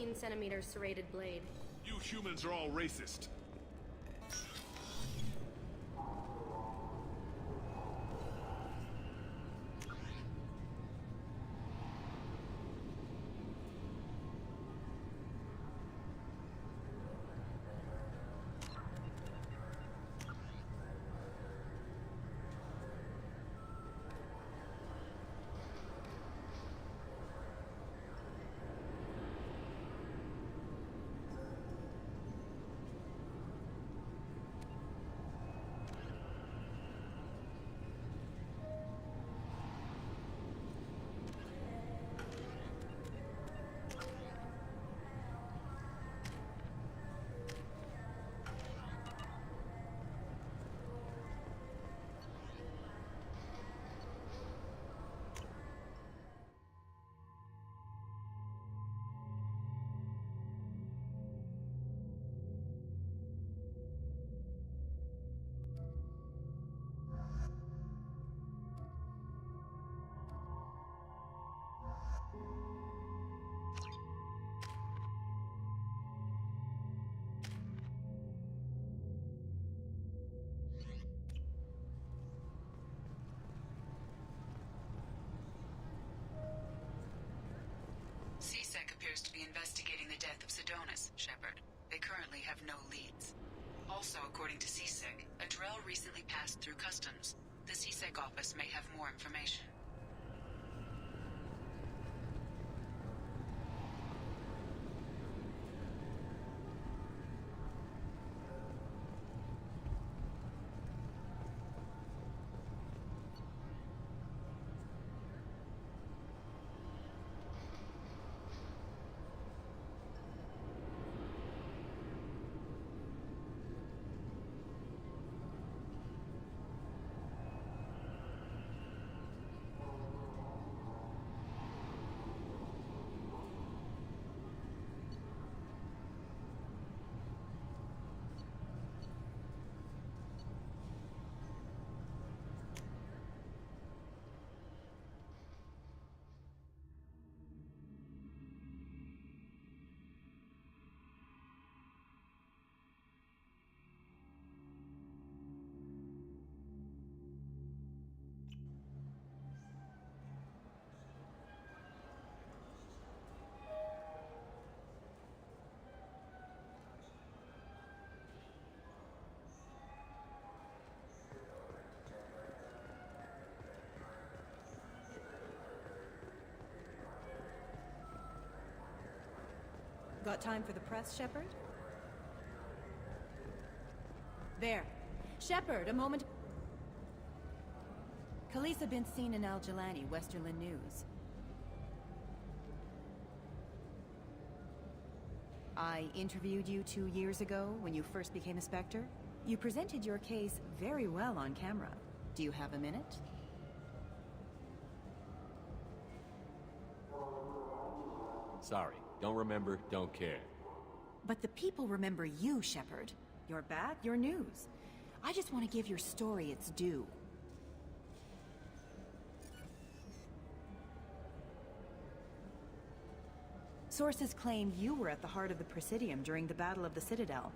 15-centimeter serrated blade. You humans are all racist. C-Sec appears to be investigating the death of Sidonis, Shepard. They currently have no leads. Also, according to C-Sec, a Drell recently passed through customs. The C-Sec office may have more information. Got time for the press, Shepard? There. Shepard, a moment... Khalisah bint seen in Al-Jalani, Westerland News. I interviewed you 2 years ago when you first became a Spectre. You presented your case very well on camera. Do you have a minute? Sorry. Don't remember, don't care. But the people remember you, Shepard. You're back, your news. I just want to give your story its due. Sources claim you were at the heart of the Presidium during the Battle of the Citadel.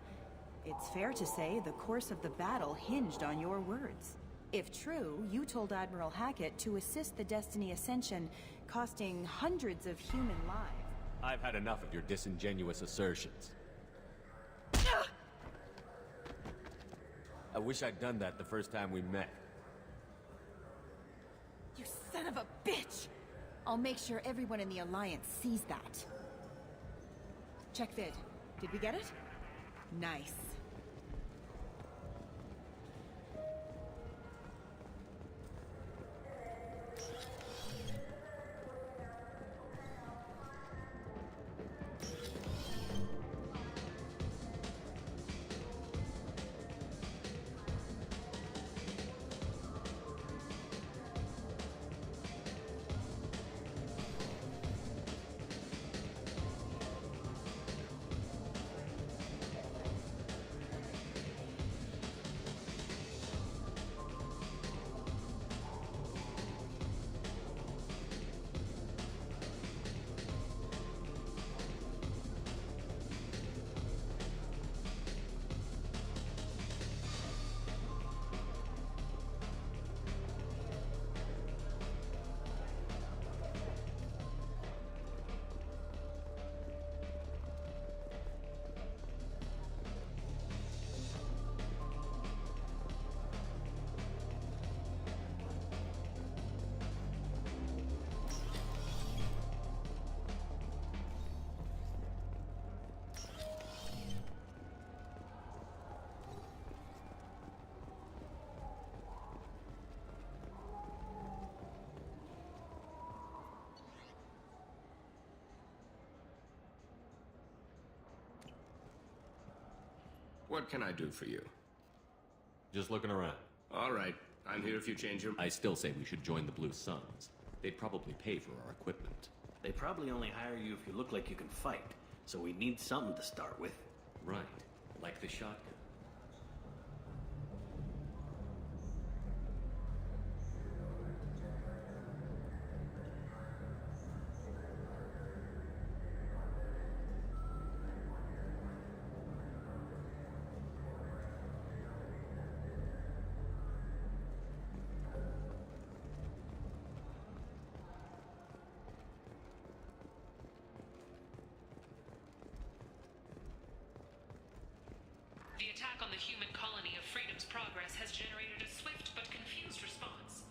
It's fair to say the course of the battle hinged on your words. If true, you told Admiral Hackett to assist the Destiny Ascension, costing hundreds of human lives. I've had enough of your disingenuous assertions. I wish I'd done that the first time we met. You son of a bitch! I'll make sure everyone in the Alliance sees that. Check vid. Did we get it? Nice. What can I do for you? Just looking around. All right. I'm here if you change your... I still say we should join the Blue Suns. They'd probably pay for our equipment. They probably only hire you if you look like you can fight, so we need something to start with. Right. Like the shotgun. The attack on the human colony of Freedom's Progress has generated a swift but confused response.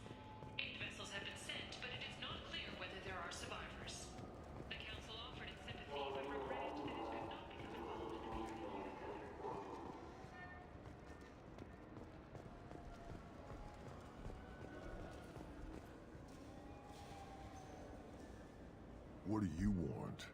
8 vessels have been sent, but it is not clear whether there are survivors. The Council offered its sympathy, but regretted that it could not become involved in the area. What do you want?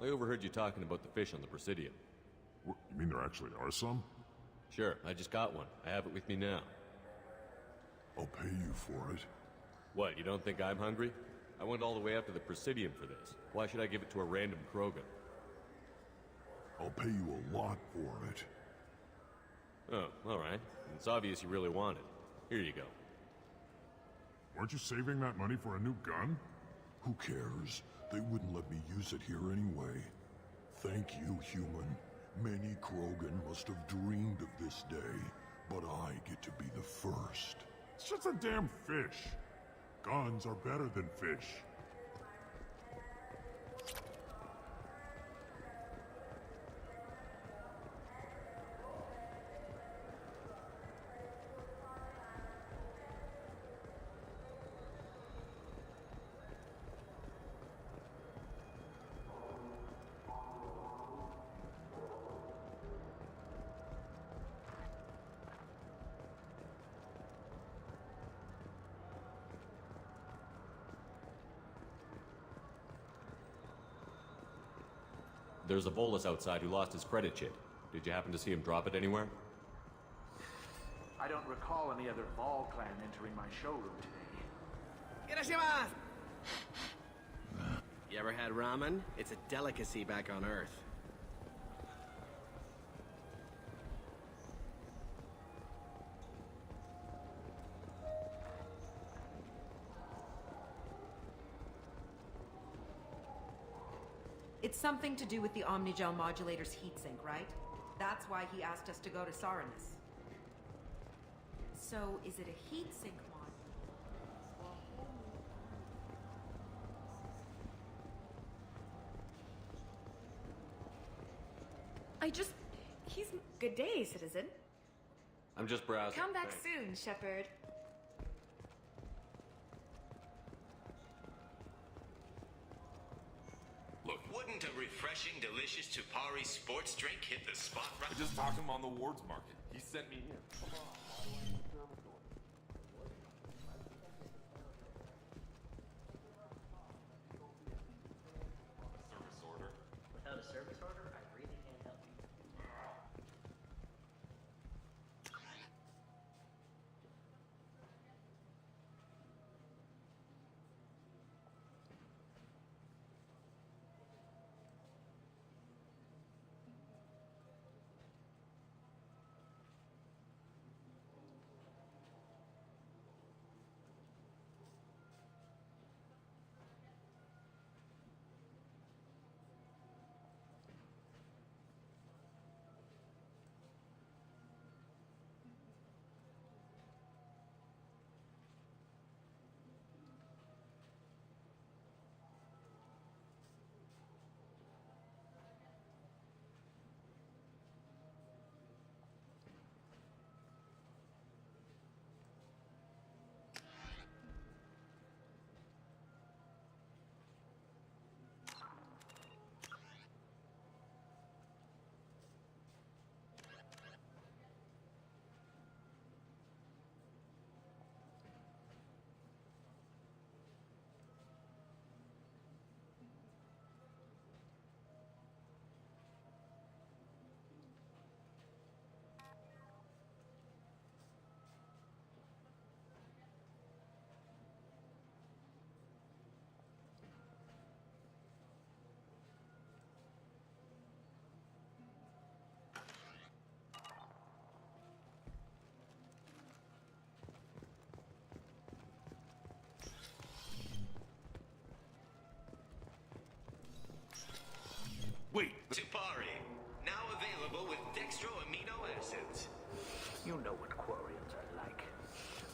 I overheard you talking about the fish on the Presidium. What, you mean there actually are some? Sure, I just got one. I have it with me now. I'll pay you for it. What, you don't think I'm hungry? I went all the way up to the Presidium for this. Why should I give it to a random Krogan? I'll pay you a lot for it. Oh, alright. It's obvious you really want it. Here you go. Weren't you saving that money for a new gun? Who cares? They wouldn't let me use it here anyway. Thank you, human. Many Krogan must have dreamed of this day, but I get to be the first. It's just a damn fish. Guns are better than fish. There's a Volus outside who lost his credit chit. Did you happen to see him drop it anywhere? I don't recall any other Vol clan entering my showroom today. You ever had ramen? It's a delicacy back on Earth. It's something to do with the Omnigel modulator's heatsink, right? That's why he asked us to go to Saranus. So, is it a heatsink mod? Good day, citizen. I'm just browsing. Come back Thanks. soon, Shepard. Look, wouldn't a refreshing, delicious Tupari sports drink hit the spot right? I just talked to him on the Wards Market. He sent me here. Service order. Without a service order, I really can't help you.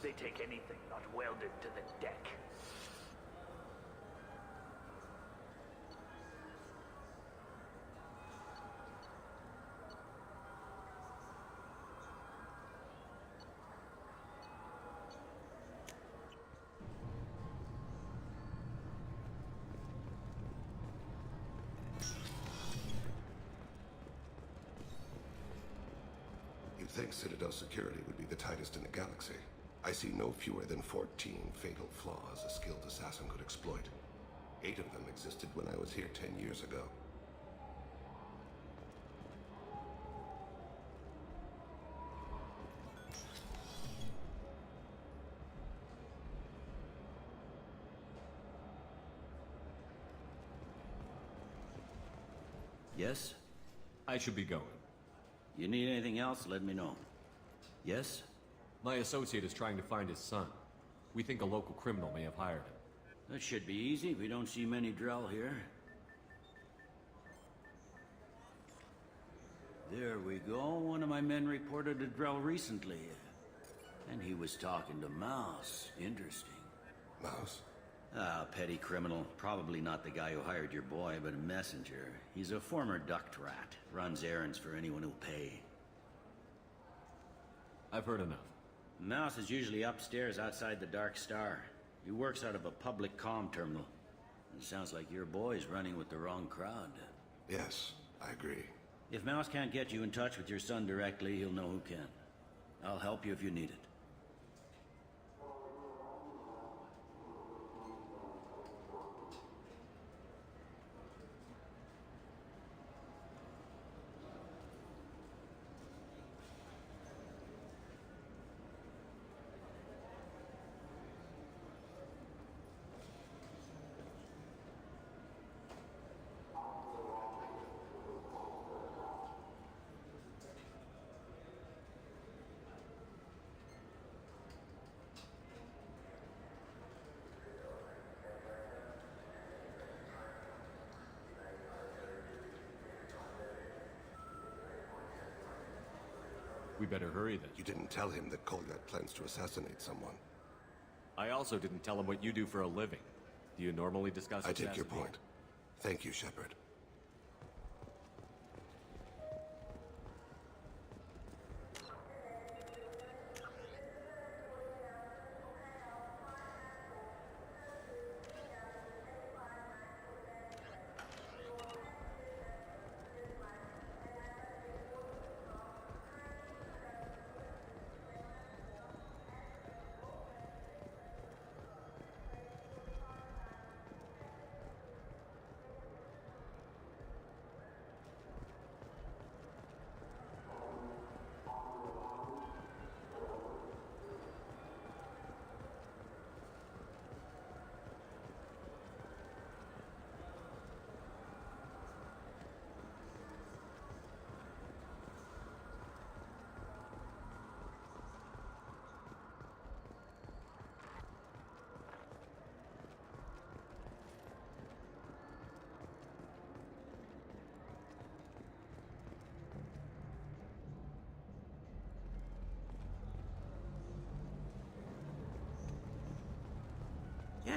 They take anything not welded to the deck. You'd think Citadel security would be the tightest in the galaxy. I see no fewer than 14 fatal flaws a skilled assassin could exploit. 8 of them existed when I was here 10 years ago. Yes? I should be going. You need anything else, let me know. Yes? My associate is trying to find his son. We think a local criminal may have hired him. That should be easy. We don't see many Drell here. There we go. One of my men reported a Drell recently. And he was talking to Mouse. Interesting. Mouse? Ah, petty criminal. Probably not the guy who hired your boy, but a messenger. He's a former duct rat. Runs errands for anyone who'll pay. I've heard enough. Mouse is usually upstairs outside the Dark Star. He works out of a public comm terminal. It sounds like your boy's running with the wrong crowd. Yes, I agree. If Mouse can't get you in touch with your son directly, he'll know who can. I'll help you if you need it. We better hurry then. You didn't tell him that Kolyat plans to assassinate someone. I also didn't tell him what you do for a living. Do you normally discuss I take your assassination? point. Thank you, Shepard.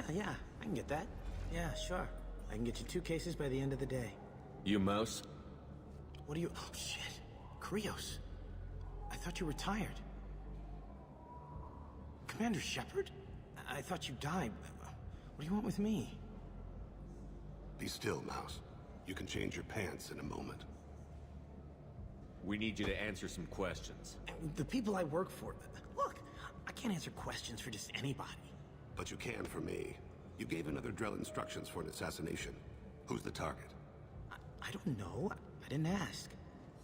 Yeah, I can get that. Yeah, sure. I can get you 2 cases by the end of the day. You Mouse? What do you... Oh, shit. Krios. I thought you retired. Commander Shepard? I thought you died. What do you want with me? Be still, Mouse. You can change your pants in a moment. We need you to answer some questions. The people I work for... Look, I can't answer questions for just anybody. But you can for me. You gave another Drell instructions for an assassination. Who's the target? I don't know. I didn't ask.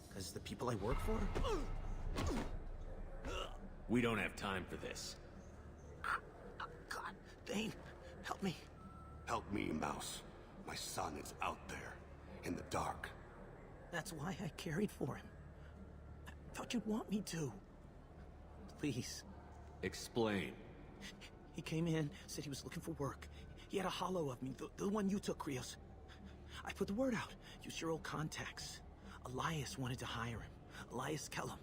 Because the people I work for... We don't have time for this. God, Thane, help me. Help me, Mouse. My son is out there, in the dark. That's why I carried for him. I thought you'd want me to. Please. Explain. He came in, said he was looking for work. He had a hollow of me, the one you took, Krios. I put the word out. Use your old contacts. Elias wanted to hire him. Elias Kellum.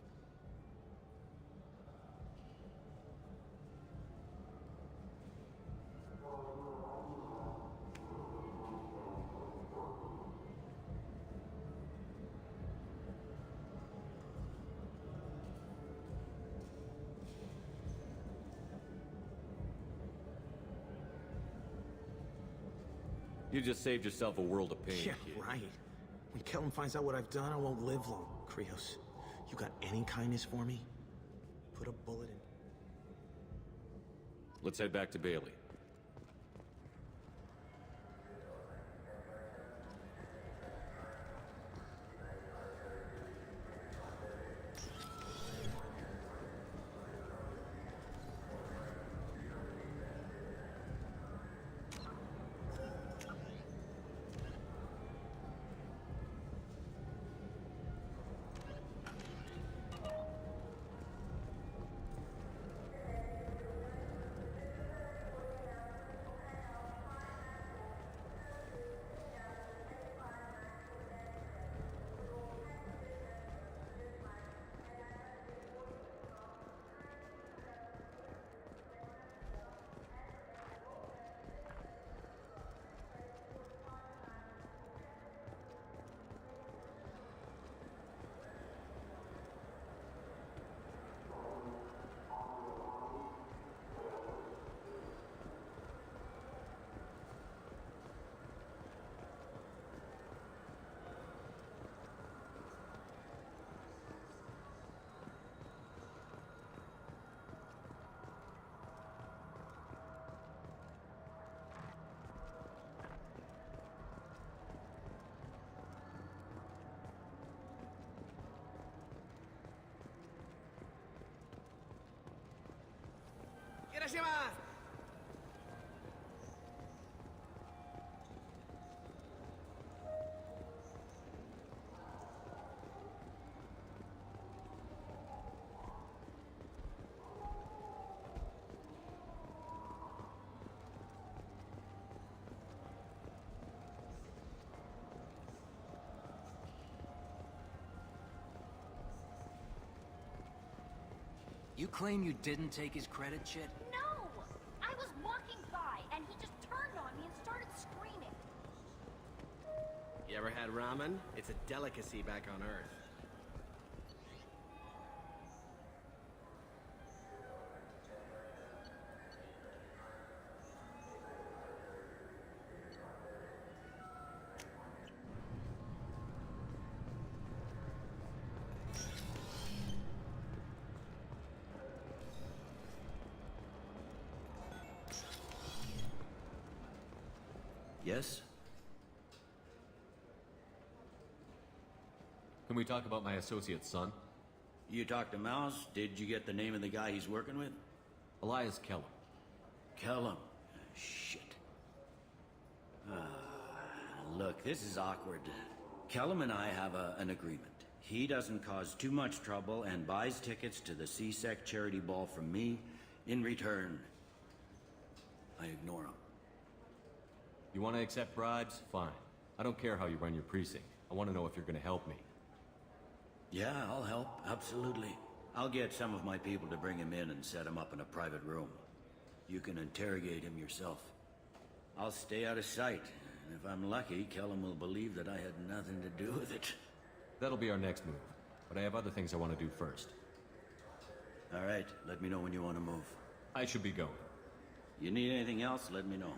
You just saved yourself a world of pain. Yeah, kid. right. When Kellum finds out what I've done, I won't live long. Krios, you got any kindness for me? Put a bullet in. Let's head back to Bailey. You claim you didn't take his credit, Chit? No! I was walking by, and he just turned on me and started screaming. You ever had ramen? It's a delicacy back on Earth. Yes? Can we talk about my associate's son? You talked to Mouse? Did you get the name of the guy he's working with? Elias Kellum. Kellum? Shit. Look, this is awkward. Kellum and I have an agreement. He doesn't cause too much trouble and buys tickets to the CSEC charity ball from me. In return, I ignore him. You want to accept bribes? Fine. I don't care how you run your precinct. I want to know if you're going to help me. Yeah, I'll help. Absolutely. I'll get some of my people to bring him in and set him up in a private room. You can interrogate him yourself. I'll stay out of sight. And if I'm lucky, Kellum will believe that I had nothing to do with it. That'll be our next move. But I have other things I want to do first. All right. Let me know when you want to move. I should be going. You need anything else, let me know.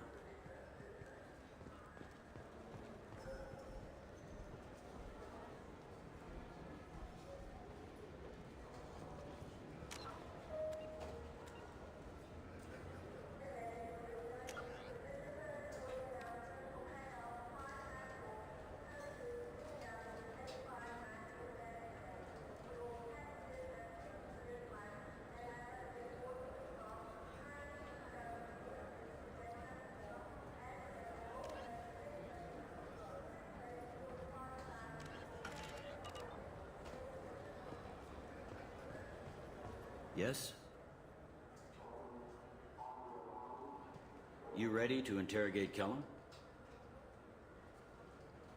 Yes? You ready to interrogate Kellum?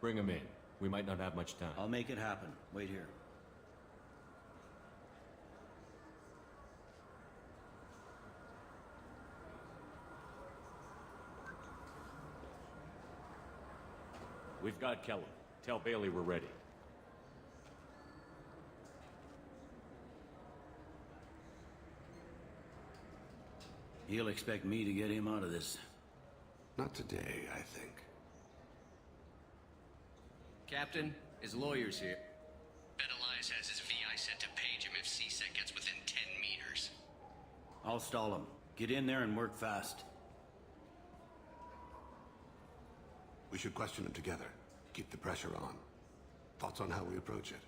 Bring him in. We might not have much time. I'll make it happen. Wait here. We've got Kellum. Tell Bailey we're ready. He'll expect me to get him out of this. Not today, I think. Captain, his lawyer's here. Bet Elias has his VI set to page him if C-Sec gets within 10 meters. I'll stall him. Get in there and work fast. We should question him together. Keep the pressure on. Thoughts on how we approach it?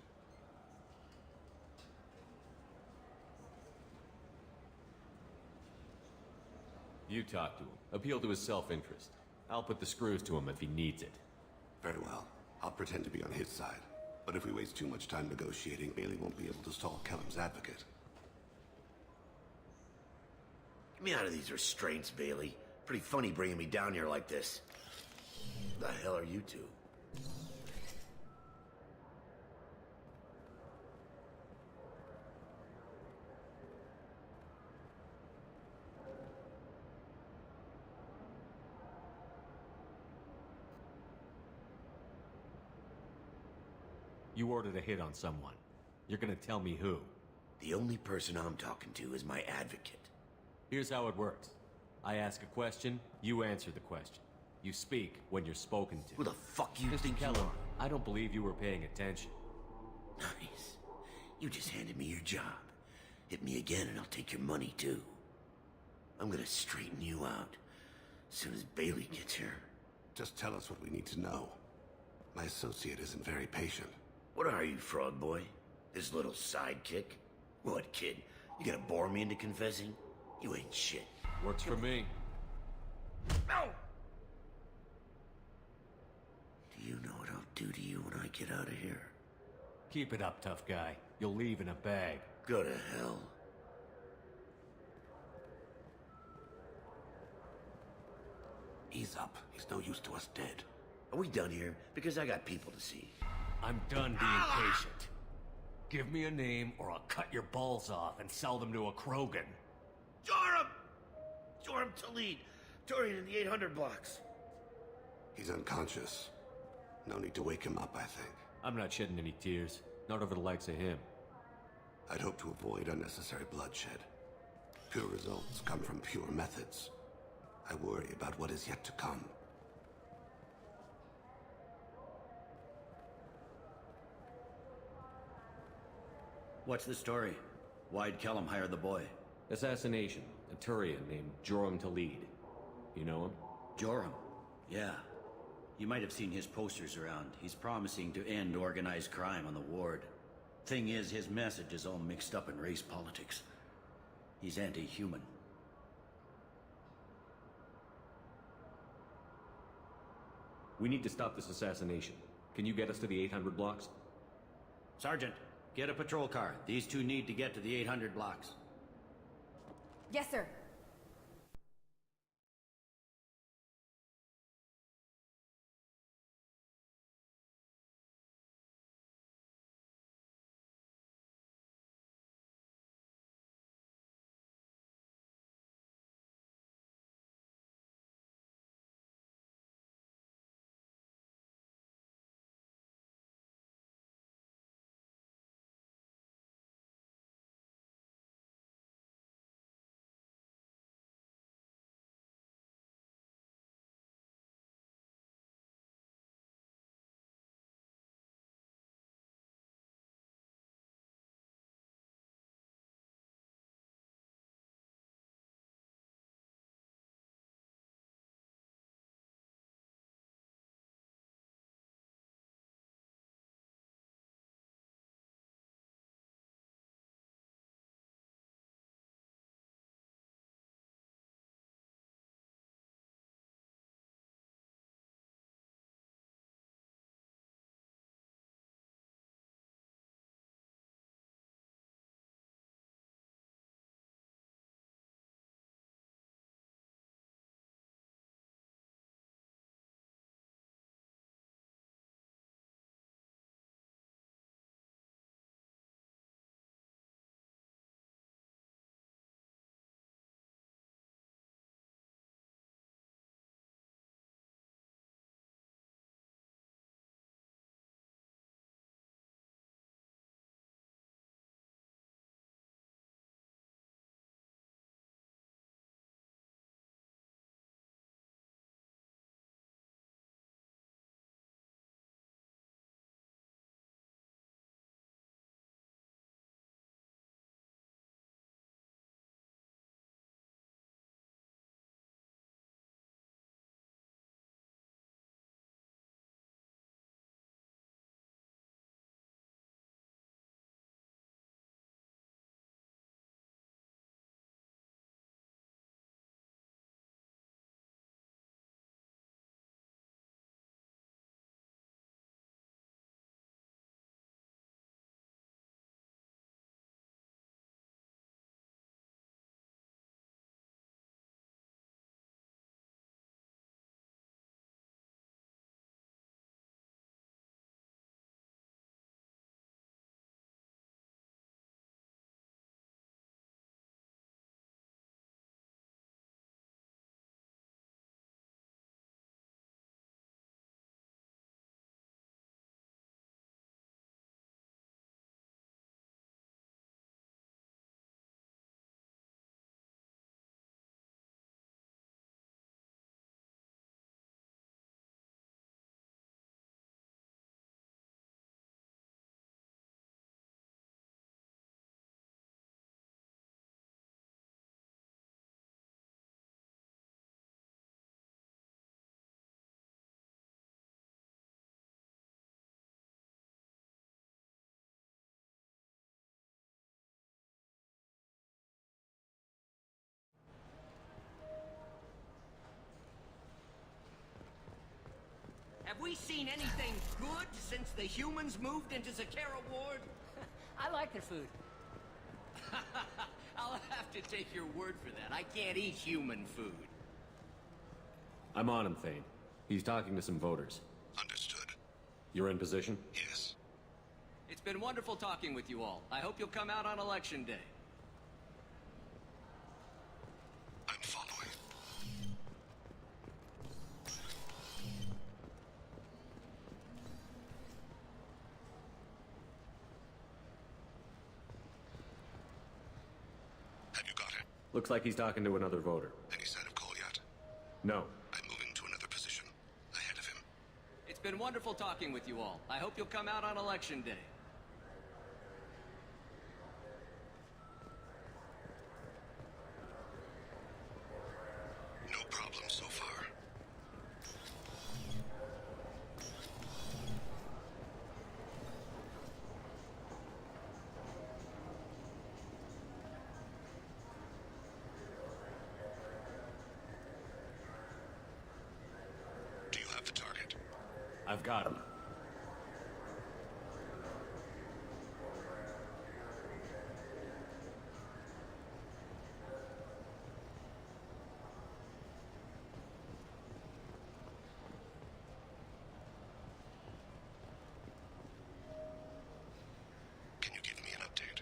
You talk to him. Appeal to his self-interest. I'll put the screws to him if he needs it. Very well. I'll pretend to be on his side. But if we waste too much time negotiating, Bailey won't be able to stall Kellum's advocate. Get me out of these restraints, Bailey. Pretty funny bringing me down here like this. The hell are you two? You ordered a hit on someone. You're gonna tell me who? The only person I'm talking to is my advocate. Here's how it works. I ask a question, you answer the question. You speak when you're spoken to. Who the fuck you Mr. think Kellum, you are? I don't believe you were paying attention. Nice. You just handed me your job. Hit me again and I'll take your money too. I'm gonna straighten you out as soon as Bailey gets here. Just tell us what we need to know. My associate isn't very patient. What are you, Frog Boy? This little sidekick? What, kid? You gonna bore me into confessing? You ain't shit. Works for me. No! Do you know what I'll do to you when I get out of here? Keep it up, tough guy. You'll leave in a bag. Go to hell. Ease up. He's no use to us dead. Are we done here? Because I got people to see. I'm done being patient. Give me a name or I'll cut your balls off and sell them to a Krogan. Joram! Joram Talid, touring in the 800 blocks. He's unconscious. No need to wake him up, I think. I'm not shedding any tears. Not over the likes of him. I'd hope to avoid unnecessary bloodshed. Pure results come from pure methods. I worry about what is yet to come. What's the story? Why'd Kellum hire the boy? Assassination. A Turian named Joram Talid. You know him? Joram? Yeah. You might have seen his posters around. He's promising to end organized crime on the ward. Thing is, his message is all mixed up in race politics. He's anti-human. We need to stop this assassination. Can you get us to the 800 blocks? Sergeant, get a patrol car. These two need to get to the 800 blocks. Yes, sir. Have we seen anything good since the humans moved into Zakera Ward? I like their food. I'll have to take your word for that. I can't eat human food. I'm on him, Thane. He's talking to some voters. Understood. You're in position? Yes. It's been wonderful talking with you all. I hope you'll come out on Election Day. I'm following. Have you got him? Looks like he's talking to another voter. Any sign of Cole yet? No. I'm moving to another position. Ahead of him. It's been wonderful talking with you all. I hope you'll come out on Election Day. No problem so far. Do you have the target? I've got him. Can you give me an update?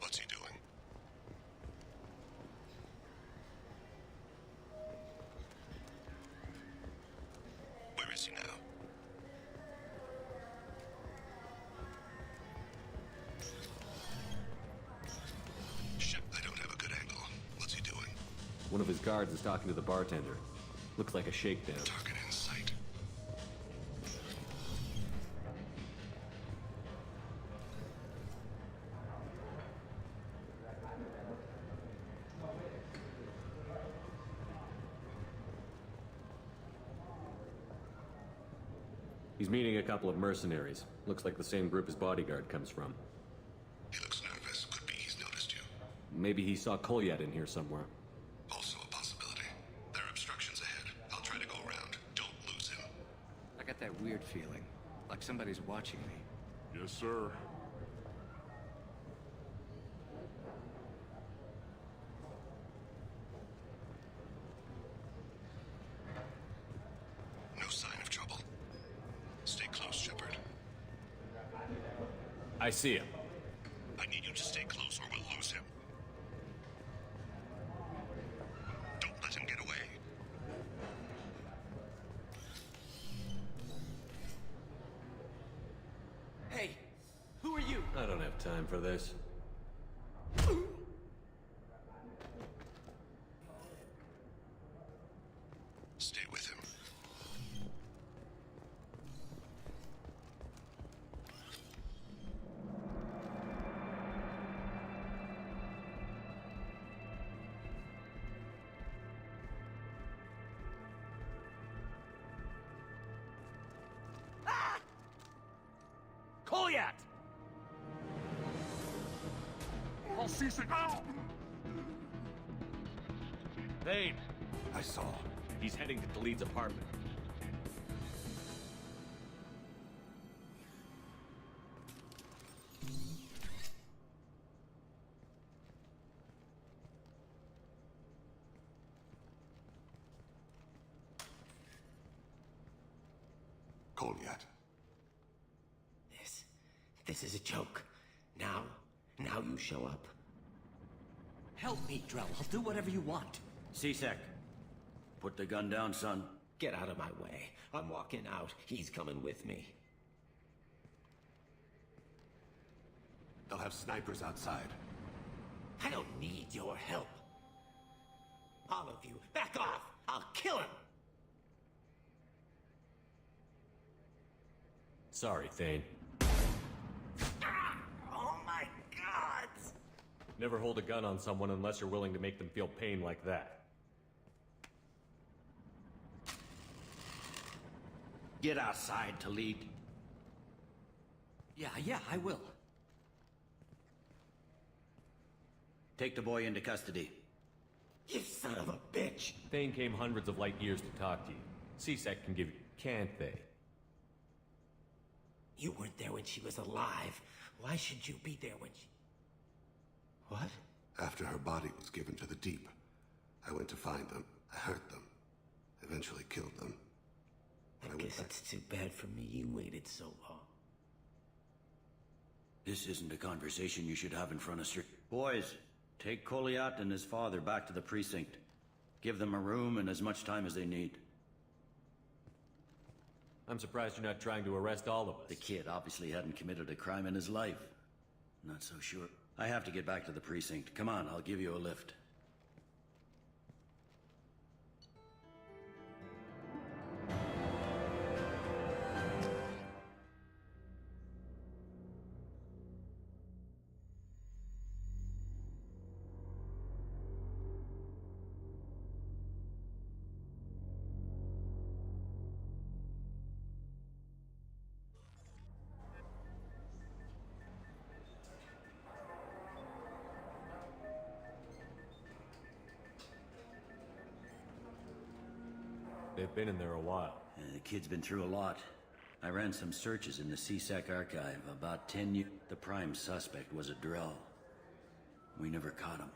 What's he doing? Where is he now? Shit, I don't have a good angle. What's he doing? One of his guards is talking to the bartender. Looks like a shakedown. Target in sight. He's meeting a couple of mercenaries. Looks like the same group his bodyguard comes from. He looks nervous. Could be he's noticed you. Maybe he saw Kolyat in here somewhere. Also a possibility. There are obstructions ahead. I'll try to go around. Don't lose him. I got that weird feeling, like somebody's watching me. Yes, sir. No sign of trouble. Stay close, Shepard. I see him. I need you to stay close or we'll lose him. Don't let him get away. Hey, who are you? I don't have time for this. Stay with him. Kolyat! I'll cease it now! Thane! I saw. He's heading to Khalid's apartment. Goliath. This is a joke. Now you show up. Help me, Drell. I'll do whatever you want. C-Sec, put the gun down, son. Get out of my way. I'm walking out. He's coming with me. They'll have snipers outside. I don't need your help. All of you, back off! I'll kill him! Sorry, Thane. Oh my god! Never hold a gun on someone unless you're willing to make them feel pain like that. Get outside, Talid. Yeah, I will. Take the boy into custody. You son of a bitch! Thane came hundreds of light years to talk to you. C-Sec can give you... Can't they? You weren't there when she was alive. Why should you be there when she... What? After her body was given to the Deep, I went to find them. I hurt them. Eventually killed them. I guess it's too bad for me you waited so long. This isn't a conversation you should have in front of Sir... Boys, take Goliath and his father back to the precinct. Give them a room and as much time as they need. I'm surprised you're not trying to arrest all of us. The kid obviously hadn't committed a crime in his life. Not so sure. I have to get back to the precinct. Come on, I'll give you a lift. They've been in there a while. The kid's been through a lot. I ran some searches in the C-Sec archive. About 10 years. The prime suspect was a Drell. We never caught him.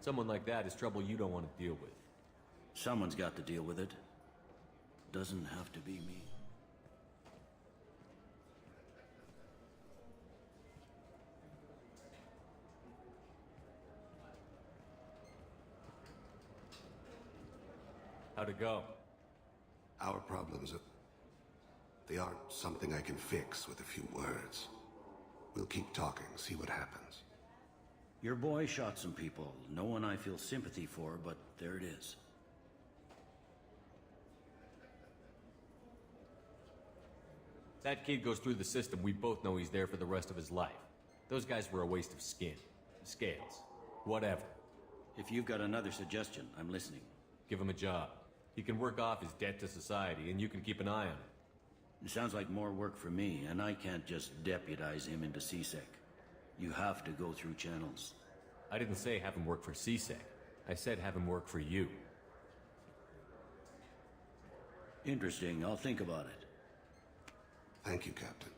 Someone like that is trouble you don't want to deal with. Someone's got to deal with it. Doesn't have to be me. How'd it go? Our problems they aren't something I can fix with a few words. We'll keep talking, see what happens. Your boy shot some people. No one I feel sympathy for, but there it is. That kid goes through the system, we both know he's there for the rest of his life. Those guys were a waste of skin. Scales. Whatever. If you've got another suggestion, I'm listening. Give him a job. He can work off his debt to society, and you can keep an eye on him. It sounds like more work for me, and I can't just deputize him into CSEC. You have to go through channels. I didn't say have him work for CSEC. I said have him work for you. Interesting. I'll think about it. Thank you, Captain.